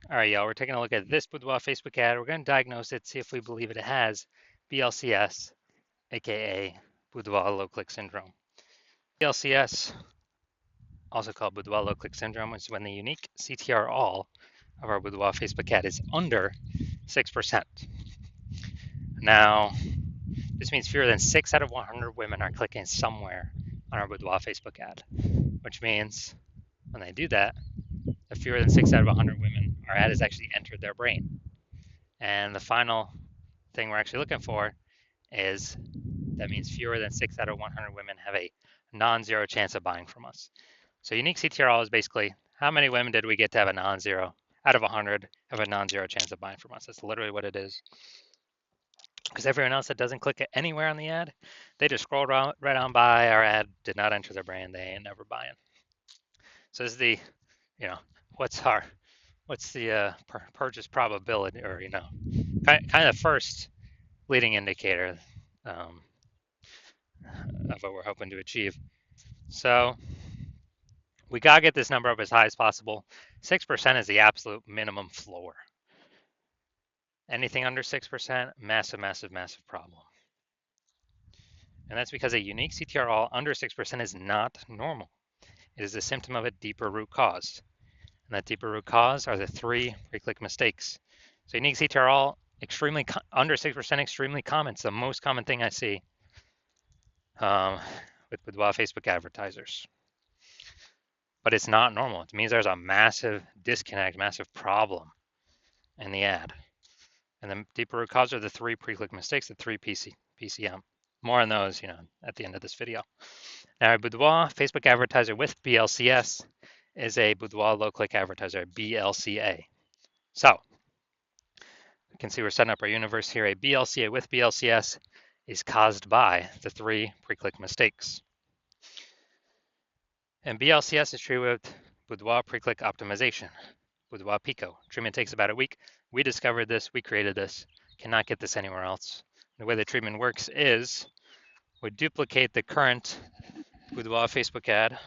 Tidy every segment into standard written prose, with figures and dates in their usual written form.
All right, y'all, we're taking a look at this Boudoir Facebook ad. We're going to diagnose it, see if we believe it has BLCS, aka Boudoir low click syndrome. BLCS, also called Boudoir low click syndrome, is when the unique CTR all of our Boudoir Facebook ad is under 6%. Now, this means fewer than 6 out of 100 women are clicking somewhere on our Boudoir Facebook ad, which means when they do that, if fewer than 6 out of 100 women, our ad has actually entered their brain. And the final thing we're actually looking for is that means fewer than 6 out of 100 women have a non-zero chance of buying from us. So unique CTRL is basically how many women did we get to have a non-zero out of 100 have a non-zero chance of buying from us. That's literally what it is. Because everyone else that doesn't click it anywhere on the ad, they just scroll right on by. Our ad did not enter their brain. They ain't never buying. So this is the, you know, what's the purchase probability, or kind of first leading indicator um, of what we're hoping to achieve. So we gotta get this number up as high as possible. 6% is the absolute minimum floor. Anything under 6%, massive, massive, massive problem. And that's because a unique CTR all under 6% is not normal. It is a symptom of a deeper root cause. And that deeper root cause are the 3 pre-click mistakes. So unique CTR all extremely under 6%, extremely common. It's the most common thing I see with Boudoir Facebook advertisers. But it's not normal. It means there's a massive disconnect, massive problem in the ad. And the deeper root cause are the 3 pre-click mistakes, the 3 PCM. More on those, at the end of this video. Now, a Boudoir Facebook advertiser with BLCS is a Boudoir low-click advertiser, BLCA. So, you can see we're setting up our universe here. A BLCA with BLCS is caused by the 3 pre-click mistakes. And BLCS is treated with Boudoir pre-click optimization, Boudoir Pico. Treatment takes about a week. We discovered this, we created this, cannot get this anywhere else. The way the treatment works is we duplicate the current Boudoir Facebook ad,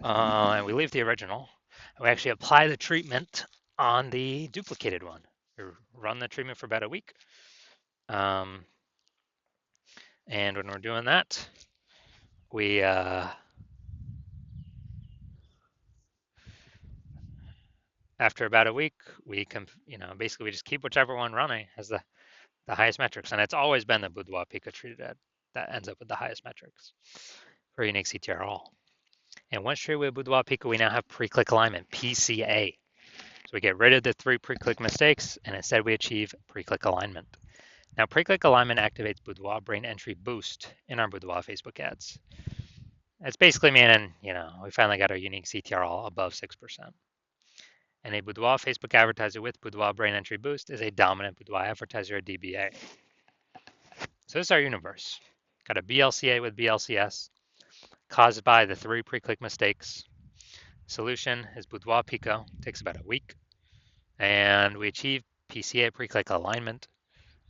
and we leave the original. We actually apply the treatment on the duplicated one. We run the treatment for about a week. And when we're doing that, we after about a week, we basically we just keep whichever one running as the highest metrics, and it's always been the Boudoir Pico treated ad that ends up with the highest metrics for unique CTR all. And once treated with Boudoir Pico, we now have pre-click alignment, PCA. So we get rid of the 3 pre-click mistakes, and instead we achieve pre-click alignment. Now, pre-click alignment activates Boudoir brain entry boost in our Boudoir Facebook ads. It's basically meaning, we finally got our unique CTR all above 6%. And a Boudoir Facebook advertiser with Boudoir brain entry boost is a dominant Boudoir advertiser, or DBA. So this is our universe. Got a BLCA with BLCS, caused by the 3 pre-click mistakes. Solution is Boudoir Pico, takes about a week. And we achieve PCA pre-click alignment,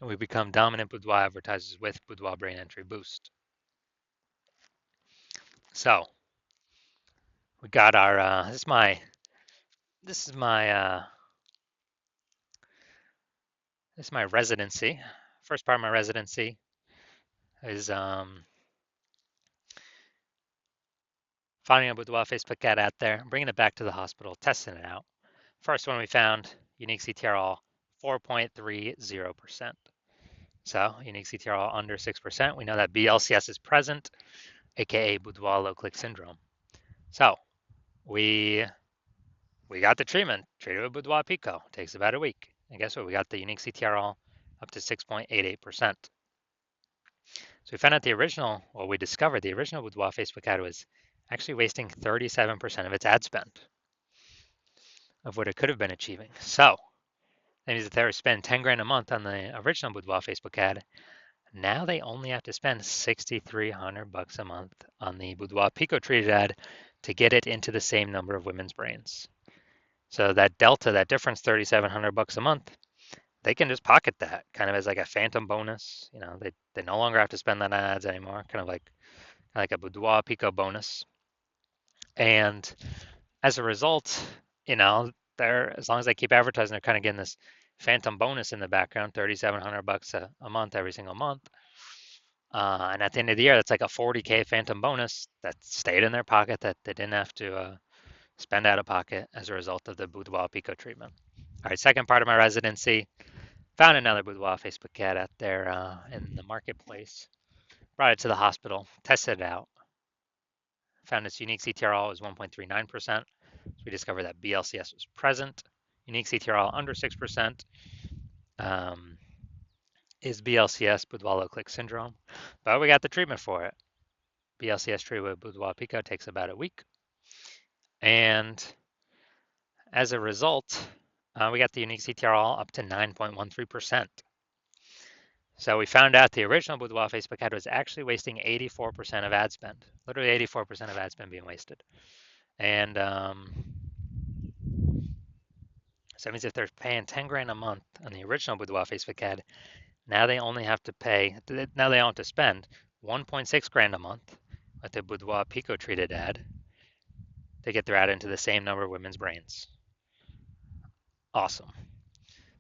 and we become dominant Boudoir advertisers with Boudoir brain entry boost. So we got our this is my residency. First part of my residency is finding a Boudoir Facebook ad out there, bringing it back to the hospital, testing it out. First one we found, unique CTR all 4.30%. So unique CTR all under 6%. We know that BLCS is present, aka Boudoir low click syndrome. So we got the treatment, treated with Boudoir Pico. Takes about a week. And guess what? We got the unique CTR all up to 6.88%. So we found out we discovered the original Boudoir Facebook ad was actually wasting 37% of its ad spend of what it could have been achieving. So that means that they were spending 10 grand a month on the original Boudoir Facebook ad. Now they only have to spend $6,300 a month on the Boudoir Pico treated ad to get it into the same number of women's brains. So that delta, that difference, $3,700 a month, they can just pocket that kind of as like a phantom bonus. They no longer have to spend that on ads anymore, kind of like a Boudoir Pico bonus. And as a result, they're, as long as they keep advertising, they're kind of getting this phantom bonus in the background, $3,700 a month every single month. And at the end of the year, that's like a 40K phantom bonus that stayed in their pocket that they didn't have to spend out of pocket as a result of the Boudoir Pico treatment. All right, second part of my residency, found another Boudoir Facebook ad out there in the marketplace, brought it to the hospital, tested it out, found its unique CTRL was 1.39%. So we discovered that BLCS was present. Unique CTRL under 6% um, is BLCS Boudoir click syndrome, but we got the treatment for it. BLCS treatment with Boudoir Pico takes about a week. And as a result, we got the unique CTRL up to 9.13%. So we found out the original Boudoir Facebook ad was actually wasting 84% of ad spend, literally 84% of ad spend being wasted. And so that means if they're paying 10 grand a month on the original Boudoir Facebook ad, now they only have to pay, now they don't have to spend 1.6 grand a month with the Boudoir Pico treated ad to get their ad into the same number of women's brains. Awesome.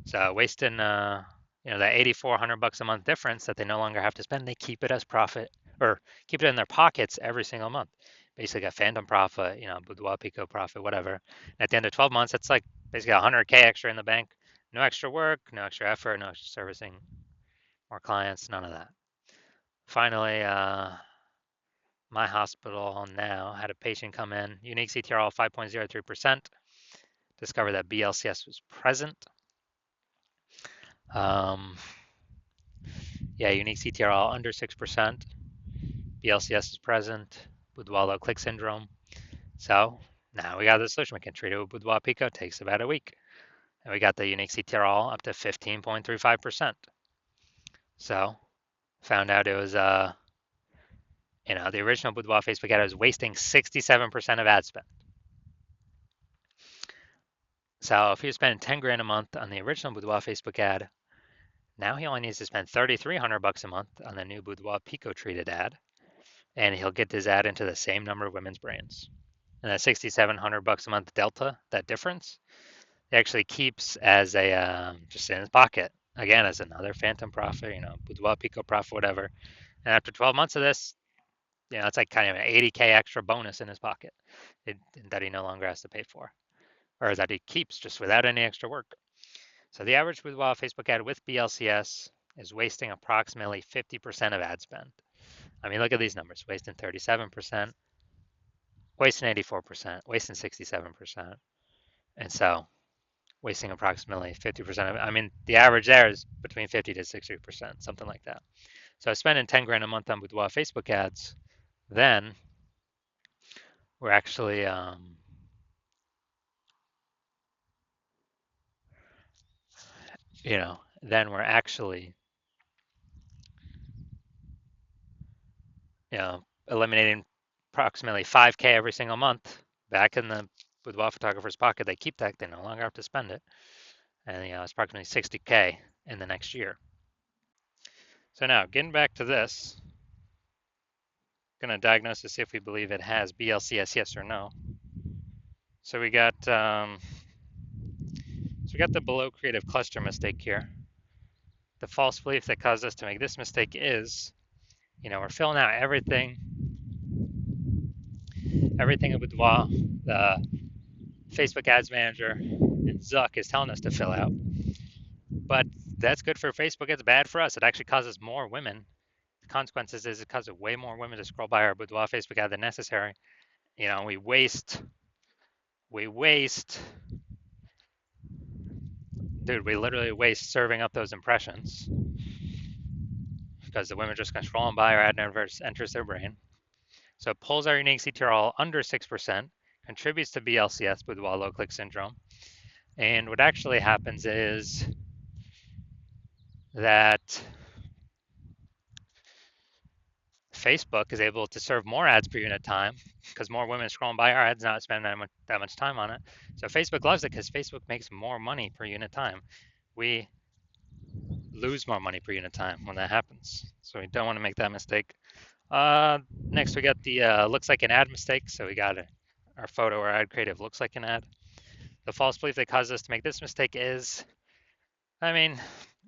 So wasting, that $8,400 a month difference that they no longer have to spend, they keep it as profit or keep it in their pockets every single month. Basically a phantom profit, Boudoir Pico profit, whatever. And at the end of 12 months, it's like basically 100K extra in the bank. No extra work, no extra effort, no extra servicing, more clients, none of that. Finally, my hospital now had a patient come in, unique CTRL 5.03%, discovered that BLCS was present. Unique CTRL under 6%, BLCS is present, Boudoir click syndrome. So now we got the solution. We can treat it with Boudoir Pico, takes about a week. And we got the unique CTRL up to 15.35%. So found out it was, the original Boudoir Facebook ad was wasting 67% of ad spend. So if he was spending 10 grand a month on the original Boudoir Facebook ad, now he only needs to spend $3,300 a month on the new Boudoir Pico treated ad, and he'll get his ad into the same number of women's brains. And that $6,700 a month delta, that difference, he actually keeps as a just in his pocket. Again, as another phantom profit, Boudoir Pico profit, whatever. And after 12 months of this, it's like kind of an 80K extra bonus in his pocket that he no longer has to pay for, or that he keeps just without any extra work. So the average Boudoir Facebook ad with BLCS is wasting approximately 50% of ad spend. I mean, look at these numbers, wasting 37%, wasting 84%, wasting 67%. And so wasting approximately 50% of it. I mean, the average there is between 50 to 60%, something like that. So spending 10 grand a month on Boudoir Facebook ads, then we're actually then we're actually eliminating approximately 5K every single month back in the Boudoir photographer's pocket. They keep that, they no longer have to spend it. And it's approximately 60K in the next year. So now getting back to this, going to diagnose to see if we believe it has BLCS, yes or no. So we got the below creative cluster mistake here. The false belief that caused us to make this mistake is, we're filling out everything in Boudoir, the Facebook Ads Manager and Zuck is telling us to fill out. But that's good for Facebook. It's bad for us. It actually causes more women. The consequences is it causes way more women to scroll by our Boudoir Facebook ad than necessary. We waste. Dude, we literally waste serving up those impressions because the women are just going to scroll by, our ad never enters their brain. So it pulls our unique CTRL under 6%, contributes to BLCS, Boudoir low click syndrome. And what actually happens is that Facebook is able to serve more ads per unit time because more women are scrolling by our ads, not spending that much time on it. So Facebook loves it because Facebook makes more money per unit time. We lose more money per unit time when that happens. So we don't want to make that mistake. Next, we got the looks like an ad mistake. So we got our photo or ad creative looks like an ad. The false belief that caused us to make this mistake is, I mean,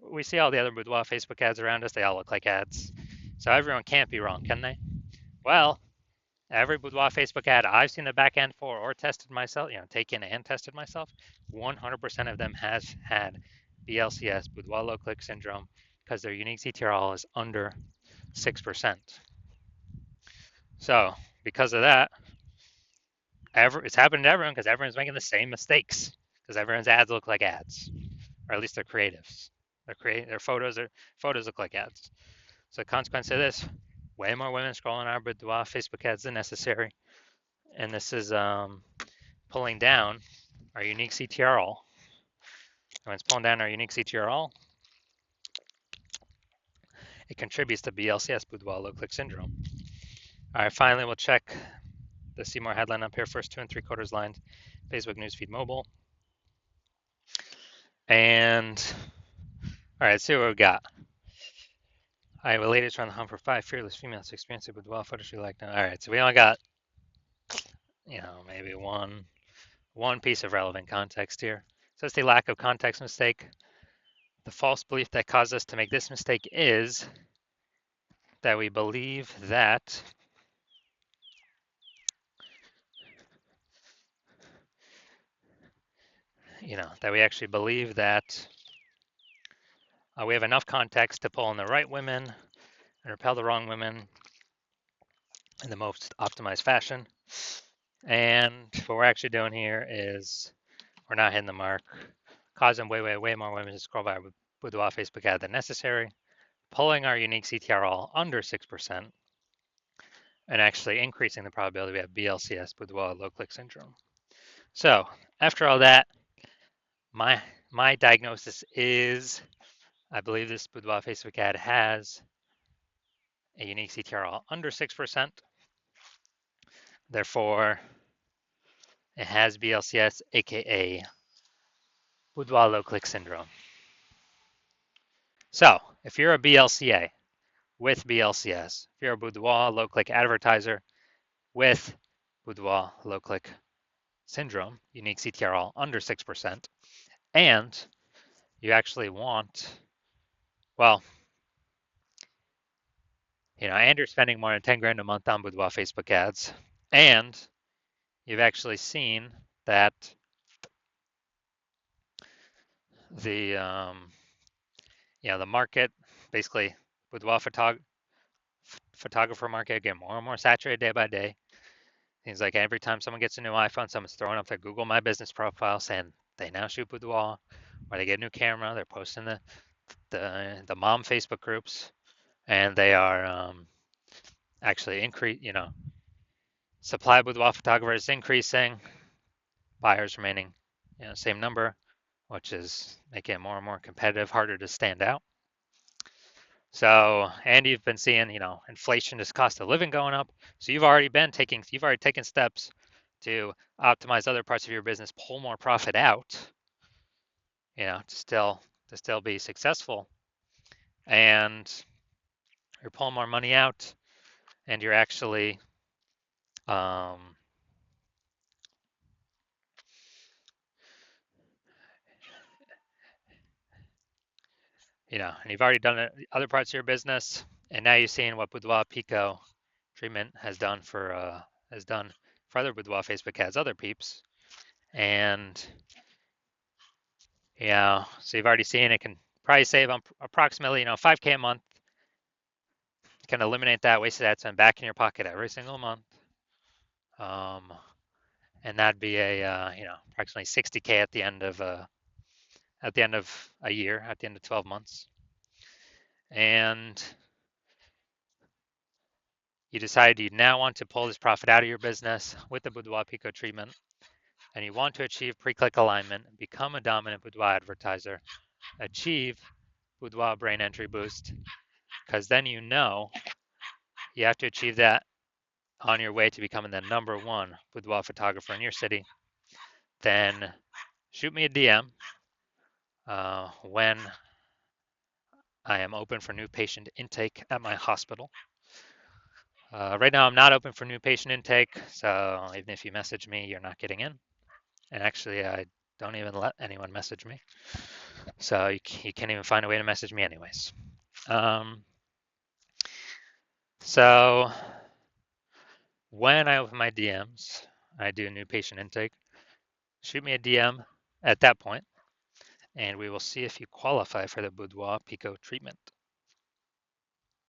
we see all the other Boudoir Facebook ads around us. They all look like ads. So everyone can't be wrong, can they? Well, every Boudoir Facebook ad I've seen the back end for or tested myself, taken and tested myself, 100% of them has had BLCS, Boudoir low click syndrome, because their unique CTRL is under 6%. So because of that, it's happening to everyone because everyone's making the same mistakes because everyone's ads look like ads, or at least their creatives. Their photos look like ads. So the consequence of this, way more women scrolling our Boudoir Facebook ads than necessary, and this is pulling down our unique CTRL. When it's pulling down our unique CTRL, it contributes to BLCS, Boudoir low click syndrome. All right, finally, we'll check the see more headline up here, first 2 3/4 lines, Facebook newsfeed mobile. And all right, let's see what we've got. All right, related to on the hunt for 5 fearless females experiencing Boudoir photo shoot like that. All right, so we only got, maybe one piece of relevant context here. So it's the lack of context mistake. The false belief that caused us to make this mistake is that we believe that that we actually believe that we have enough context to pull in the right women and repel the wrong women in the most optimized fashion. And what we're actually doing here is we're not hitting the mark, causing way more women to scroll by our Boudoir Facebook ad than necessary, pulling our unique CTRL under 6%, and actually increasing the probability we have BLCS, Boudoir low click syndrome. So after all that, my diagnosis is I believe this Boudoir Facebook ad has a unique CTRL under 6%. Therefore, it has BLCS, aka Boudoir low click syndrome. So if you're a BLCA with BLCS, if you're a Boudoir low click advertiser with Boudoir low click syndrome, unique CTRL under 6%, and you actually want, well, and you're spending more than 10 grand a month on Boudoir Facebook ads, and you've actually seen that the the market, basically Boudoir photographer market, getting more and more saturated day by day. Seems like every time someone gets a new iPhone, someone's throwing up their Google My Business profile saying they now shoot boudoir, or they get a new camera. They're posting the mom Facebook groups, and they are actually supply of boudoir photographers is increasing, buyers remaining same number, which is making it more and more competitive, harder to stand out. So, and you've been seeing, inflation is cost of living going up. So you've already taken steps to optimize other parts of your business, pull more profit out, to still be successful. And you're pulling more money out, and you're actually, and you've already done it, other parts of your business, and now you're seeing what Boudoir Pico treatment has done for other Boudoir Facebook ads, other peeps, and so you've already seen it can probably save approximately 5K a month. You can eliminate that wasted ad spend back in your pocket every single month, and that'd be a approximately 60K at the end of a year, at the end of 12 months, and you decide you now want to pull this profit out of your business with the Boudoir Pico treatment, and you want to achieve pre-click alignment, become a dominant Boudoir advertiser, achieve Boudoir brain entry boost, because then you have to achieve that on your way to becoming the #1 boudoir photographer in your city. Then shoot me a DM when I am open for new patient intake at my hospital. Right now, I'm not open for new patient intake, so even if you message me, you're not getting in. And actually, I don't even let anyone message me. So you can't even find a way to message me anyways. Um, so when I open my DMs, I do a new patient intake. Shoot me a DM at that point, and we will see if you qualify for the Boudoir Pico treatment.